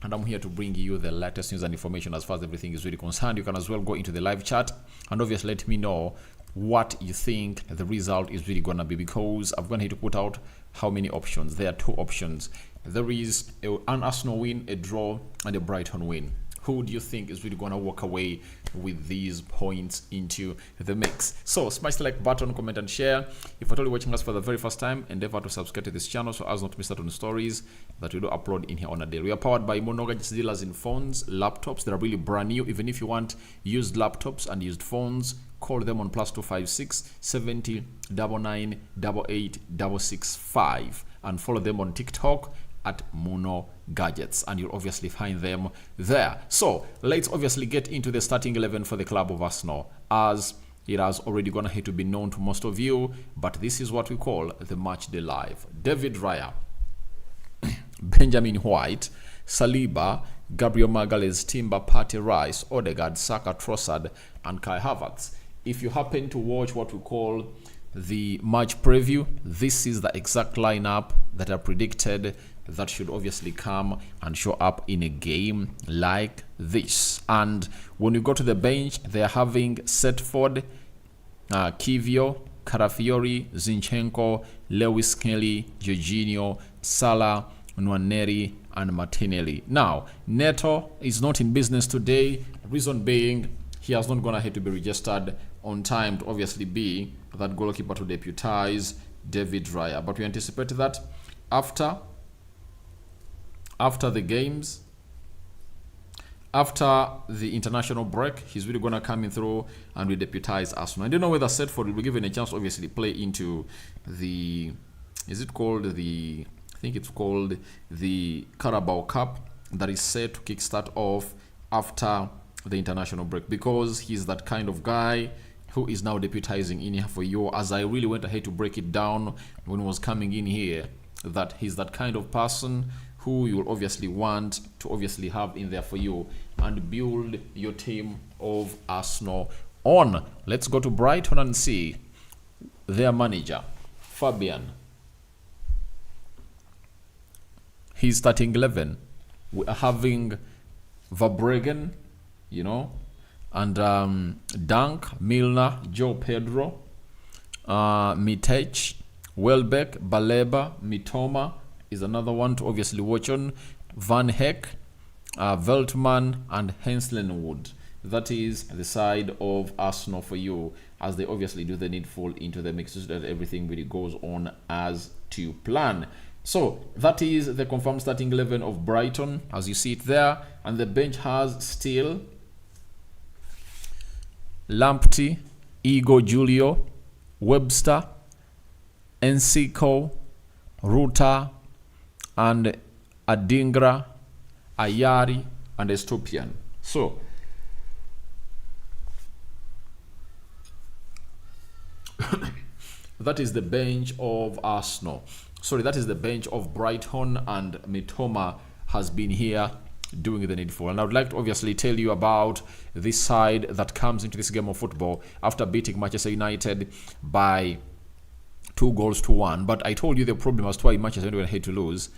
and I'm here to bring you the latest news and information as far as everything is really concerned. You can as well go into the live chat and obviously let me know what you think the result is really gonna be, because I'm going to put out how many options. There are 2 options. There is an Arsenal win, a draw, and a Brighton win. Who do you think is really going to walk away with these points into the mix? So smash the like button, comment and share. If you're totally watching us for the very first time, endeavor to subscribe to this channel so as not to miss out on stories that we do upload in here on a day. We are powered by Monogadgets dealers in phones, laptops. They are really brand new. Even if you want used laptops and used phones, call them on +256 70 99 88 665 and follow them on TikTok at Mono Gadgets, and you'll obviously find them there. So let's obviously get into the starting 11 for the club of Arsenal, as it has already gone ahead to be known to most of you, but this is what we call the match day live. David Raya, Benjamin White, Saliba, Gabriel Magalhaes, Timber, Partey, Rice, Odegaard, Saka, Trossard, and Kai Havertz. If you happen to watch what we call the match preview, this is the exact lineup that I predicted that should obviously come and show up in a game like this. And when you go to the bench, they're having Setford, Kivio, Carafiori, Zinchenko, Lewis Kelly, Jorginho, Salah, Nwaneri, and Martinelli. Now, Neto is not in business today. Reason being, he has not gone ahead to be registered on time to obviously be that goalkeeper to deputize David Raya. But we anticipate that after the games, after the international break, he's really going to come in through and we deputize Arsenal. I don't know whether Setford will be given a chance to obviously play into the, is it called the, I think it's called the Carabao Cup that is set to kickstart off after the international break, because he's that kind of guy who is now deputizing in here for you. As I really went ahead to break it down when I was coming in here, that he's that kind of person who you'll obviously want to obviously have in there for you and build your team of Arsenal on. Let's go to Brighton and see their manager, Fabian. He's starting 11. We are having Verbruggen, you know, and Dunk, Milner, Joe Pedro, Mitech, Welbeck, Baleba, Mitoma is another one to obviously watch on, Van Heck, Veltman, and Henslenwood. That is the side of Arsenal for you, as they obviously do the needful into the mix so that everything really goes on as to plan. So that is the confirmed starting 11 of Brighton as you see it there, and the bench has still Lamptey, Igo Julio, Webster, Ensiko, Ruta, and Adingra, Ayari, and Estopian. So that is the bench of Arsenal. Sorry, that is the bench of Brighton, and Mitoma has been here doing the needful. And I would like to obviously tell you about this side that comes into this game of football after beating Manchester United by 2-1. But I told you the problem as to why Manchester United had to lose.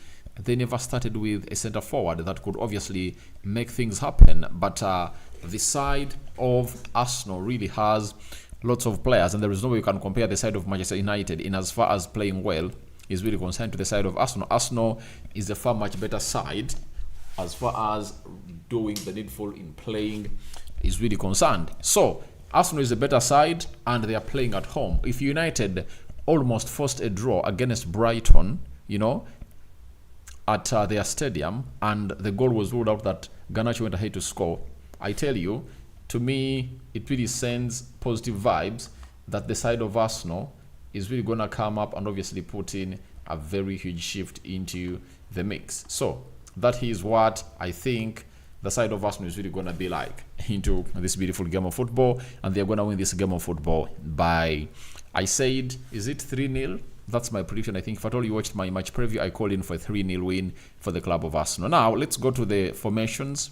They never started with a center forward that could obviously make things happen. But the side of Arsenal really has lots of players, and there is no way you can compare the side of Manchester United in as far as playing well is really concerned to the side of Arsenal. Arsenal is a far much better side as far as doing the needful in playing is really concerned. So Arsenal is a better side and they are playing at home. If United almost forced a draw against Brighton, you know, at their stadium, and the goal was ruled out that Garnacho went ahead to score, I tell you, to me, it really sends positive vibes that the side of Arsenal is really going to come up and obviously put in a very huge shift into the mix. So that is what I think the side of Arsenal is really going to be like into this beautiful game of football, and they're going to win this game of football by, I said, is it 3-0? That's my prediction. I think if at all you watched my match preview, I called in for a 3-0 win for the club of Arsenal. Now, let's go to the formations.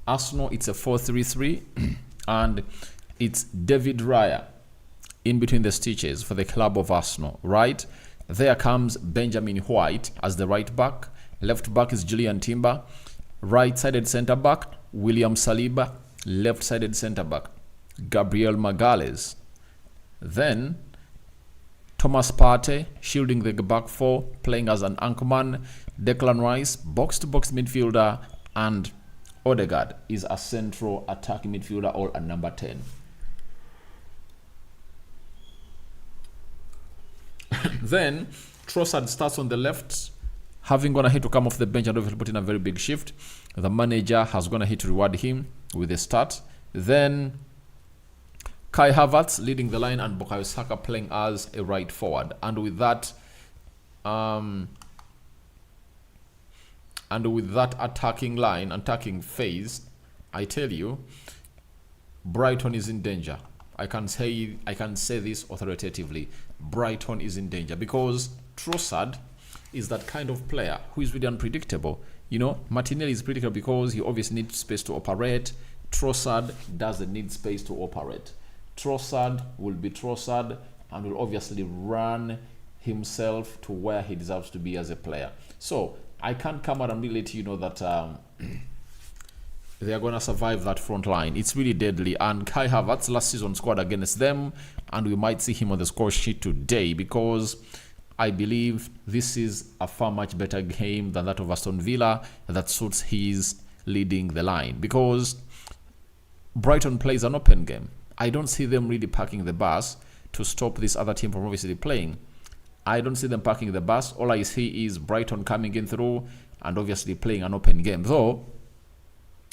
Arsenal, it's a 4-3-3, and it's David Raya in between the stitches for the club of Arsenal, right? There comes Benjamin White as the right back. Left back is Julian Timber. Right-sided centre-back, William Saliba. Left-sided centre-back, Gabriel Magalhaes. Then Thomas Partey shielding the back four, playing as an anchorman. Declan Rice, box-to-box midfielder, and Odegaard is a central attacking midfielder or a number 10. Then Trossard starts on the left, having gone ahead to come off the bench and obviously put in a very big shift. The manager has gone ahead to reward him with a start. Then Kai Havertz leading the line and Bukayo Saka playing as a right forward. And with that attacking line, attacking phase, I tell you, Brighton is in danger. I can say this authoritatively. Brighton is in danger because Trossard is that kind of player who is really unpredictable. You know, Martinelli is predictable because he obviously needs space to operate. Trossard doesn't need space to operate. Trossard will be Trossard and will obviously run himself to where he deserves to be as a player. So I can't come out and really let you know that they are going to survive that front line. It's really deadly. And Kai Havertz last season scored against them, and we might see him on the score sheet today because I believe this is a far much better game than that of Aston Villa that suits his leading the line, because Brighton plays an open game. I don't see them really parking the bus to stop this other team from obviously playing. I don't see them parking the bus. All I see is Brighton coming in through and obviously playing an open game. Though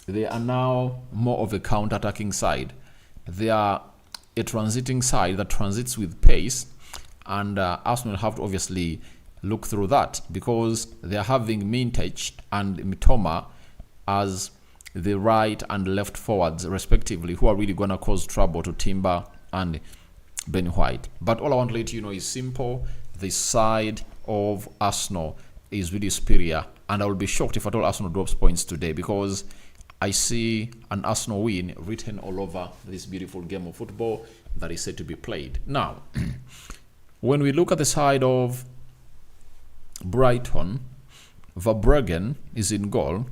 they are now more of a counter-attacking side. They are a transiting side that transits with pace, and Arsenal have to obviously look through that because they are having Mintech and Mitoma as the right and left forwards respectively, who are really going to cause trouble to Timber and Ben White. But all I want to let you know is simple. The side of Arsenal is really superior, and I will be shocked if at all Arsenal drops points today because I see an Arsenal win written all over this beautiful game of football that is set to be played. Now, when we look at the side of Brighton, Verbruggen is in goal.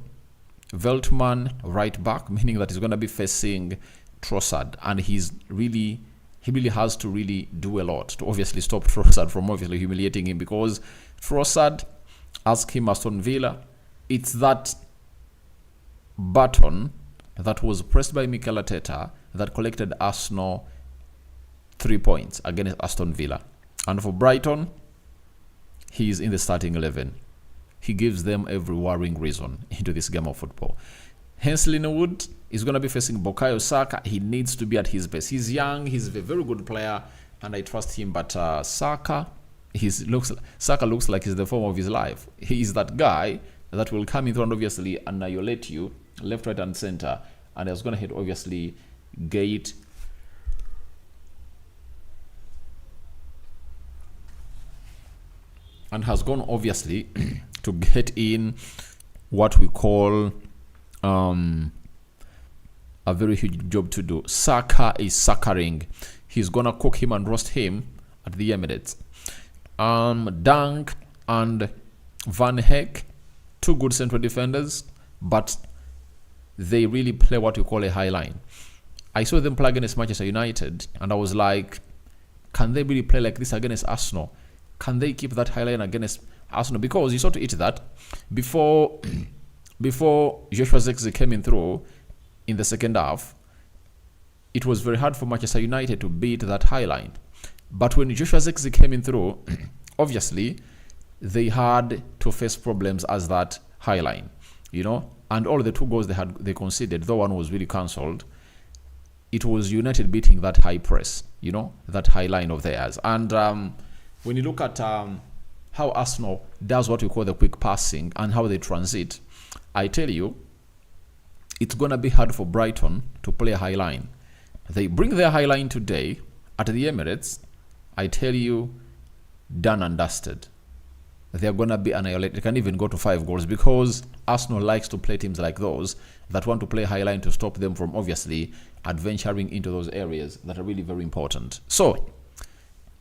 Veltman right back, meaning that he's going to be facing Trossard, and he really has to really do a lot to obviously stop Trossard from obviously humiliating him, because Trossard, ask him Aston Villa, it's that button that was pressed by Mikel Arteta that collected Arsenal 3 points against Aston Villa. And for Brighton, he's in the starting 11. He gives them every worrying reason into this game of football. Hensley Wood is going to be facing Bukayo Saka. He needs to be at his best. He's young. He's a very good player, and I trust him. But Saka looks like he's the form of his life. He is that guy that will come in through and obviously annihilate you left, right, and center. And he's going to hit obviously gate and has gone obviously to get in what we call a very huge job to do. Saka is suckering. He's gonna cook him and roast him at the Emirates. Dunk and Van Heck, two good central defenders, but they really play what we call a high line. I saw them play against Manchester United, and I was like, can they really play like this against Arsenal? Can they keep that high line against Arsenal? Because you saw to it that before Joshua Zirkzee came in through in the second half, it was very hard for Manchester United to beat that high line. But when Joshua Zirkzee came in through, obviously they had to face problems as that high line, you know. And all the two goals they conceded, though one was really cancelled, it was United beating that high press, you know, that high line of theirs. And when you look at how Arsenal does what we call the quick passing and how they transit, I tell you, it's going to be hard for Brighton to play a high line. They bring their high line today at the Emirates, I tell you, done and dusted. They're going to be annihilated. They can even go to 5 goals because Arsenal likes to play teams like those that want to play high line to stop them from obviously adventuring into those areas that are really very important. So,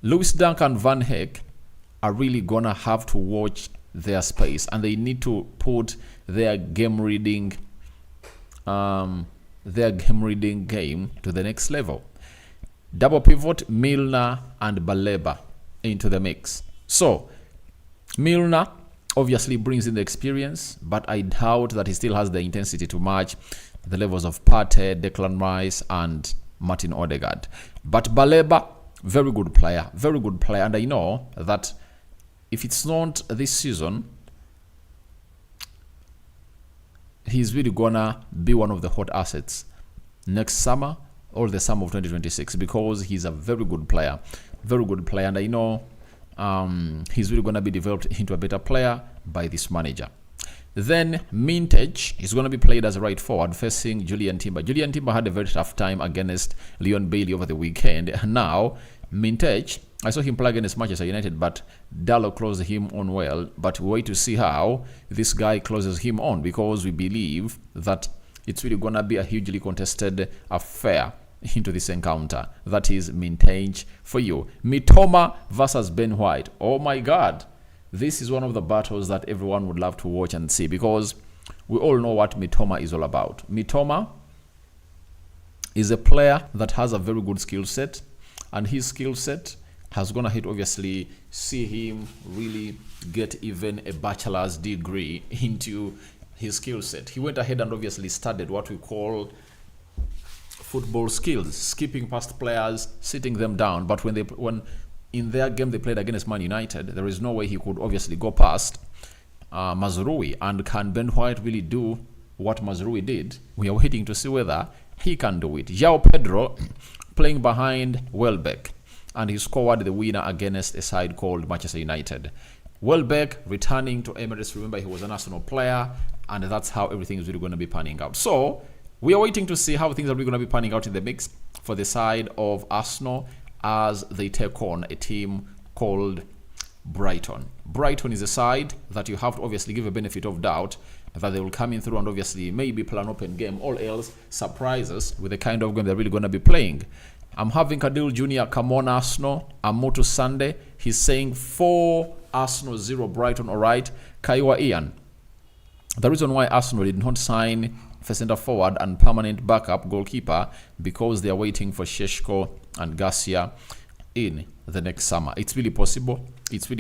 Lewis Dunk and Van Heck are really going to have to watch their space, and they need to put their game reading game to the next level. Double pivot, Milner and Baleba into the mix. So Milner obviously brings in the experience, but I doubt that he still has the intensity to match the levels of Partey, Declan Rice and Martin Odegaard. But Baleba, very good player, and I know that if it's not this season, he's really gonna be one of the hot assets next summer or the summer of 2026, because he's a very good player, and I know he's really gonna be developed into a better player by this manager. Then Mintage is going to be played as a right forward facing Julian Timber. Julian Timber had a very tough time against Leon Bailey over the weekend. And now Mintage, I saw him play against Manchester United, but Dallo closed him on well. But we wait to see how this guy closes him on, because we believe that it's really going to be a hugely contested affair into this encounter. That is Mintage for you. Mitoma versus Ben White. Oh my God. This is one of the battles that everyone would love to watch and see, because we all know what Mitoma is all about. Mitoma is a player that has a very good skill set, and his skill set has gonna hit, obviously, see him really get even a bachelor's degree into his skill set. He went ahead and obviously studied what we call football skills, skipping past players, sitting them down. But when in their game they played against Man United, there is no way he could obviously go past Mazrui. And can Ben White really do what Mazrui did? We are waiting to see whether he can do it. João Pedro playing behind Welbeck, and he scored the winner against a side called Manchester United. Welbeck returning to Emirates. Remember, he was an Arsenal player, and that's how everything is really going to be panning out. So we are waiting to see how things are really going to be panning out in the mix for the side of Arsenal as they take on a team called Brighton. Brighton is a side that you have to obviously give a benefit of doubt that they will come in through and obviously maybe play an open game, all else surprises with the kind of game they're really going to be playing. I'm having Kadil Jr. come on Arsenal. Amoto Sunday, he's saying 4 Arsenal 0 Brighton. All right. Kaiwa Ian, the reason why Arsenal did not sign for centre forward and permanent backup goalkeeper, because they are waiting for Sheshko and Garcia in the next summer. It's really possible. David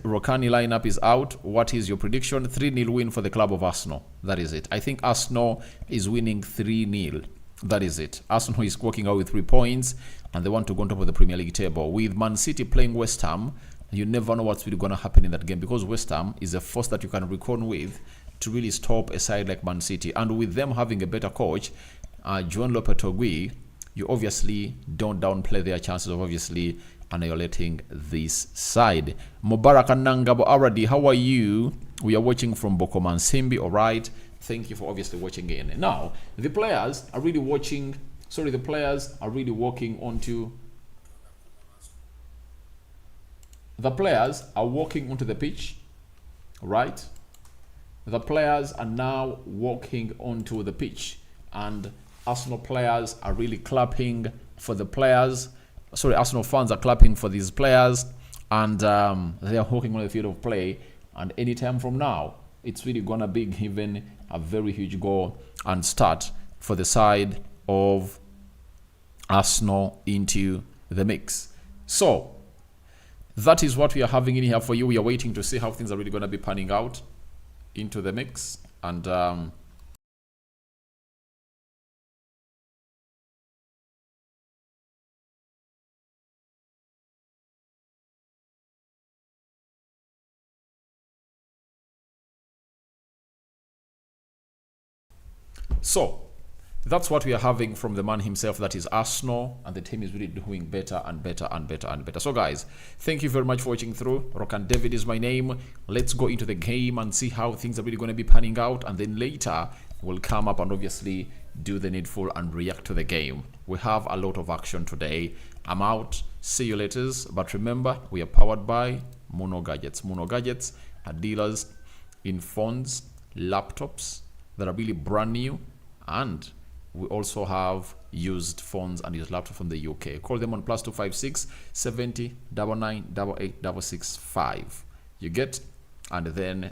Rokani lineup is out. What is your prediction? 3-0 win for the club of Arsenal. That is it. I think Arsenal is winning 3-0. That is it. Arsenal is walking out with 3 points, and they want to go on top of the Premier League table. With Man City playing West Ham, you never know what's really going to happen in that game, because West Ham is a force that you can reckon with to really stop a side like Man City. And with them having a better coach, Juan Lopetegui, you obviously don't downplay their chances of obviously annihilating this side. Mubarak Nangabo Aradi, how are you? We are watching from Bokoman Simbi. All right. Thank you for obviously watching in. Now, the players are really walking onto... The players are walking onto the pitch, right? The players are now walking onto the pitch, and Arsenal players are really clapping for the players. Sorry, Arsenal fans are clapping for these players, and they are walking on the field of play. And anytime from now, it's really gonna be given a very huge goal and start for the side of Arsenal into the mix. So that is what we are having in here for you. We are waiting to see how things are really going to be panning out into the mix. And so that's what we are having from the man himself, that is Arsenal, and the team is really doing better and better and better and better. So guys, thank you very much for watching through. Rokan David is my name. Let's go into the game and see how things are really going to be panning out, and then later we'll come up and obviously do the needful and react to the game. We have a lot of action today. I'm out. See you later. But remember, we are powered by Mono Gadgets. Mono Gadgets are dealers in phones, laptops that are really brand new, and we also have used phones and used laptop from the UK. Call them on +256 70 99 88 665. You get, and then the